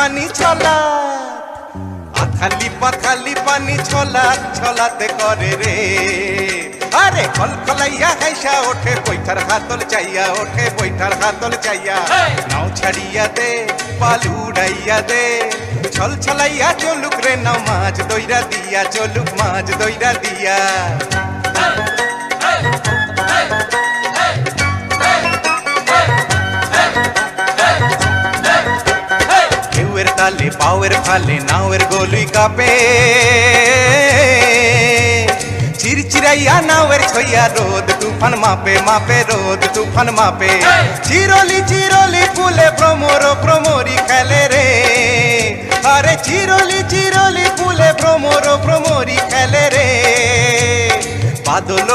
পানি ছলা আথালি পাথালি পানি ছলা ছলাতে করে রে আরে খলখলাইয়া হাইসা ওঠে বৈঠার হাতল চাইয়া ওঠে বৈঠার হাতল চাইয়া নাও ছাড়িয়া দে পাল উড়াইয়া দে ছল ছলাইয়া চলুক রে নাও মাছ দইরা দিয়া চলুক মাছ দইরা দিয়া ঢেউয়ের তালে পাওয়ের ফালে নাওয়ের গলুই কাপে চিরচিরাইয়া নাওয়ের ছইয়া রোদ তুফান মাপে মাপে রোদ তুফান মাপে চিরলি চিরলি ফুলে ভ্রমর ভ্রমরি খেলে রে আরে চিরলি চিরলি ফুলে ভ্রমর ভ্রমরি খেলে রে বাদল